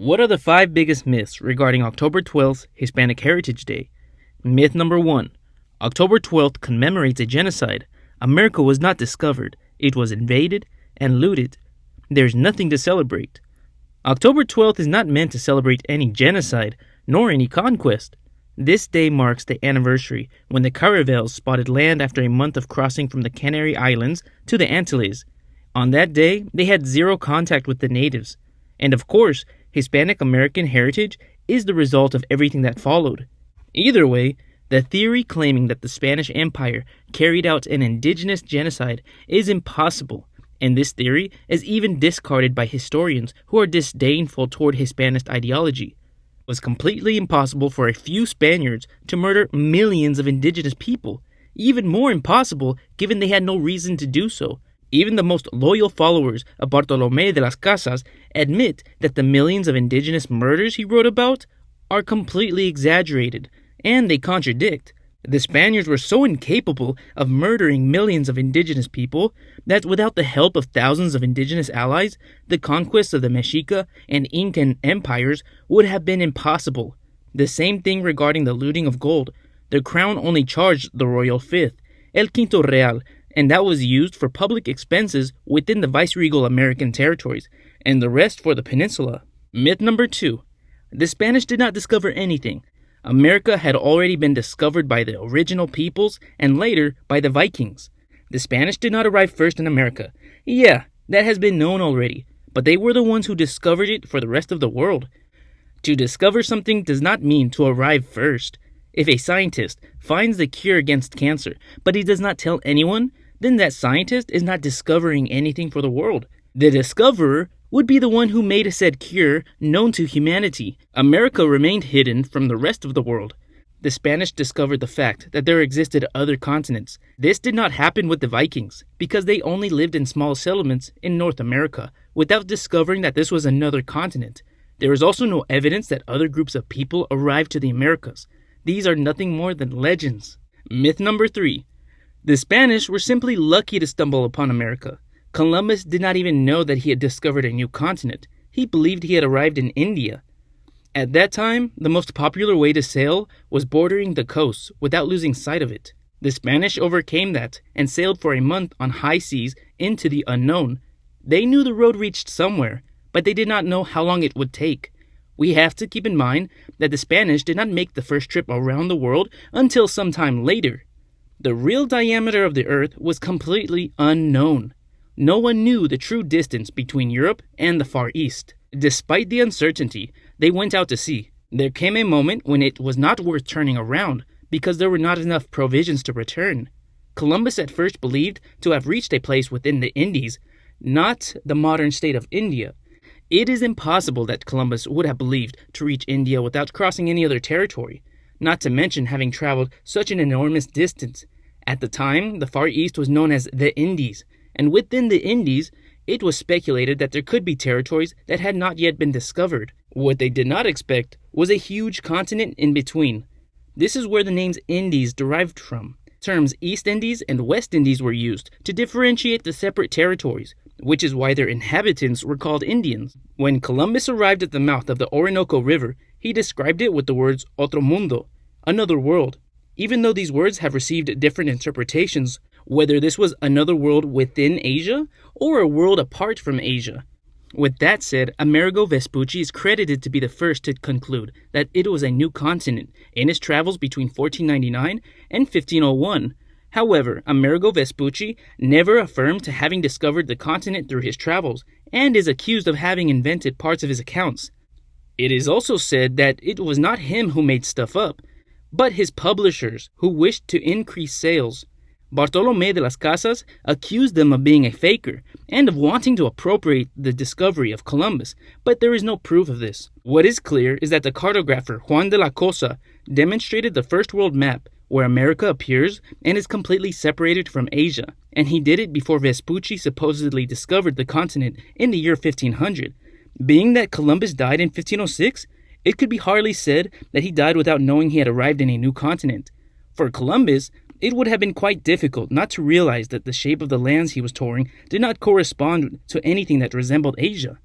What are the 5 biggest myths regarding October 12th, Hispanic Heritage Day? Myth number 1. October 12th commemorates a genocide. America was not discovered. It was invaded and looted. There's nothing to celebrate. October 12th is not meant to celebrate any genocide, nor any conquest. This day marks the anniversary when the Caravels spotted land after a month of crossing from the Canary Islands to the Antilles. On that day, they had zero contact with the natives. And of course, Hispanic American heritage is the result of everything that followed. Either way, the theory claiming that the Spanish Empire carried out an indigenous genocide is impossible, and this theory is even discarded by historians who are disdainful toward Hispanist ideology. It was completely impossible for a few Spaniards to murder millions of indigenous people, even more impossible given they had no reason to do so. Even the most loyal followers of Bartolomé de las Casas admit that the millions of indigenous murders he wrote about are completely exaggerated, and they contradict. The Spaniards were so incapable of murdering millions of indigenous people that without the help of thousands of indigenous allies, the conquest of the Mexica and Incan empires would have been impossible. The same thing regarding the looting of gold. The crown only charged the royal fifth, el quinto real, and that was used for public expenses within the viceregal American territories, and the rest for the peninsula. Myth number 2. The Spanish did not discover anything. America had already been discovered by the original peoples and later by the Vikings. The Spanish did not arrive first in America. Yeah, that has been known already, but they were the ones who discovered it for the rest of the world. To discover something does not mean to arrive first. If a scientist finds the cure against cancer, but he does not tell anyone, then that scientist is not discovering anything for the world. The discoverer would be the one who made said cure known to humanity. America remained hidden from the rest of the world. The Spanish discovered the fact that there existed other continents. This did not happen with the Vikings, because they only lived in small settlements in North America, without discovering that this was another continent. There is also no evidence that other groups of people arrived to the Americas. These are nothing more than legends. Myth number 3. The Spanish were simply lucky to stumble upon America. Columbus did not even know that he had discovered a new continent. He believed he had arrived in India. At that time, the most popular way to sail was bordering the coast without losing sight of it. The Spanish overcame that and sailed for a month on high seas into the unknown. They knew the road reached somewhere, but they did not know how long it would take. We have to keep in mind that the Spanish did not make the first trip around the world until some time later. The real diameter of the Earth was completely unknown. No one knew the true distance between Europe and the Far East. Despite the uncertainty, they went out to sea. There came a moment when it was not worth turning around because there were not enough provisions to return. Columbus at first believed to have reached a place within the Indies, not the modern state of India. It is impossible that Columbus would have believed to reach India without crossing any other territory, not to mention having traveled such an enormous distance. At the time, the Far East was known as the Indies, and within the Indies, it was speculated that there could be territories that had not yet been discovered. What they did not expect was a huge continent in between. This is where the names Indies derived from. Terms East Indies and West Indies were used to differentiate the separate territories, which is why their inhabitants were called Indians. When Columbus arrived at the mouth of the Orinoco River, he described it with the words Otro Mundo, another world. Even though these words have received different interpretations, whether this was another world within Asia or a world apart from Asia. With that said, Amerigo Vespucci is credited to be the first to conclude that it was a new continent in his travels between 1499 and 1501. However, Amerigo Vespucci never affirmed to having discovered the continent through his travels, and is accused of having invented parts of his accounts. It is also said that it was not him who made stuff up, but his publishers who wished to increase sales. Bartolomé de las Casas accused them of being a faker and of wanting to appropriate the discovery of Columbus, but there is no proof of this. What is clear is that the cartographer Juan de la Cosa demonstrated the first world map where America appears and is completely separated from Asia, and he did it before Vespucci supposedly discovered the continent in the year 1500. Being that Columbus died in 1506, it could be hardly said that he died without knowing he had arrived in a new continent. For Columbus, it would have been quite difficult not to realize that the shape of the lands he was touring did not correspond to anything that resembled Asia.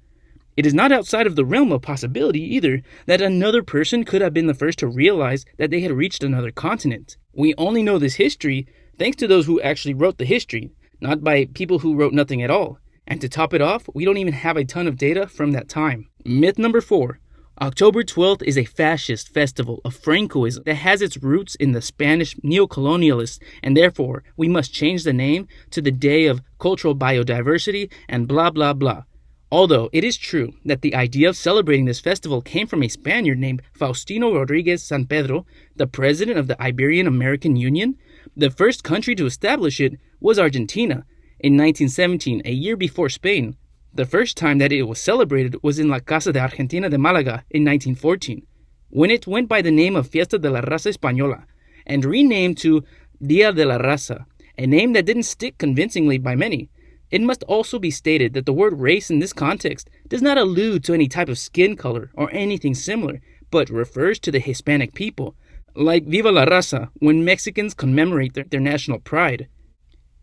It is not outside of the realm of possibility either that another person could have been the first to realize that they had reached another continent. We only know this history thanks to those who actually wrote the history, not by people who wrote nothing at all. And to top it off, we don't even have a ton of data from that time. Myth number 4. October 12th is a fascist festival of Francoism that has its roots in the Spanish neocolonialists, and therefore we must change the name to the Day of Cultural Biodiversity and blah blah blah. Although it is true that the idea of celebrating this festival came from a Spaniard named Faustino Rodriguez San Pedro, the president of the Iberian American Union, the first country to establish it was Argentina in 1917, a year before Spain. The first time that it was celebrated was in La Casa de Argentina de Málaga in 1914, when it went by the name of Fiesta de la Raza Española and renamed to Día de la Raza, a name that didn't stick convincingly by many. It must also be stated that the word race in this context does not allude to any type of skin color or anything similar, but refers to the Hispanic people, like Viva la Raza when Mexicans commemorate their national pride.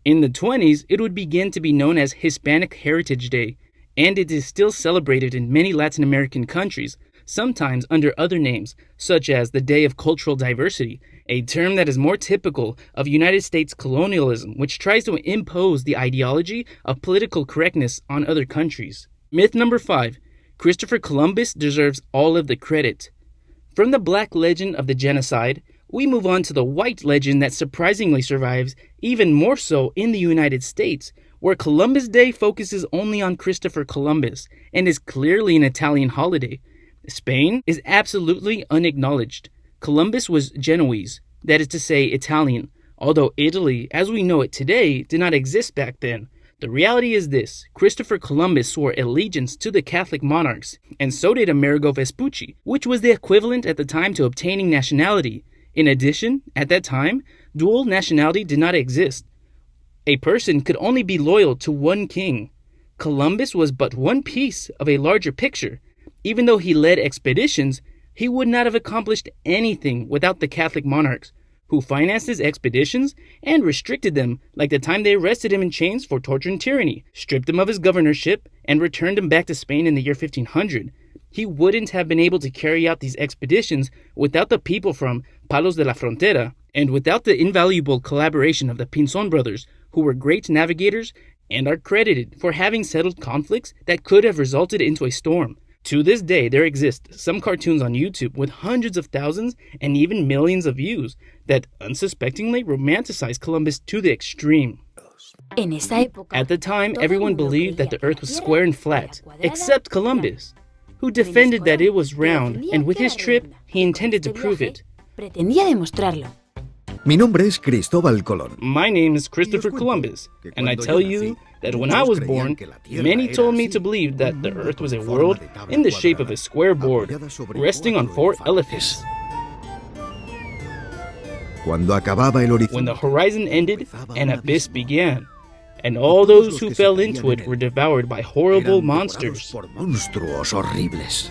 In the 20s, it would begin to be known as Hispanic Heritage Day, and it is still celebrated in many Latin American countries, sometimes under other names, such as the Day of Cultural Diversity, a term that is more typical of United States colonialism, which tries to impose the ideology of political correctness on other countries. Myth number 5. Christopher Columbus deserves all of the credit. From the black legend of the genocide, we move on to the white legend that surprisingly survives, even more so in the United States, where Columbus Day focuses only on Christopher Columbus and is clearly an Italian holiday. Spain is absolutely unacknowledged. Columbus was Genoese, that is to say Italian, although Italy, as we know it today, did not exist back then. The reality is this: Christopher Columbus swore allegiance to the Catholic monarchs, and so did Amerigo Vespucci, which was the equivalent at the time to obtaining nationality. In addition, at that time, dual nationality did not exist. A person could only be loyal to one king. Columbus was but one piece of a larger picture. Even though he led expeditions, he would not have accomplished anything without the Catholic monarchs, who financed his expeditions and restricted them, like the time they arrested him in chains for torture and tyranny, stripped him of his governorship, and returned him back to Spain in the year 1500. He wouldn't have been able to carry out these expeditions without the people from Palos de la Frontera, and without the invaluable collaboration of the Pinzon brothers, who were great navigators and are credited for having settled conflicts that could have resulted into a storm. To this day, there exist some cartoons on YouTube with hundreds of thousands and even millions of views that unsuspectingly romanticize Columbus to the extreme. At the time, everyone believed that the earth was square and flat, except Columbus, who defended that it was round, and with his trip, he intended to prove it. Mi nombre es Cristóbal Colón. My name is Christopher Columbus, and I tell you that when I was born, many told me to believe that the earth was a world in the shape of a square board, resting on 4 elephants. When the horizon ended, an abyss began, and all those who fell into it were devoured by horrible monsters. Monstruos horribles.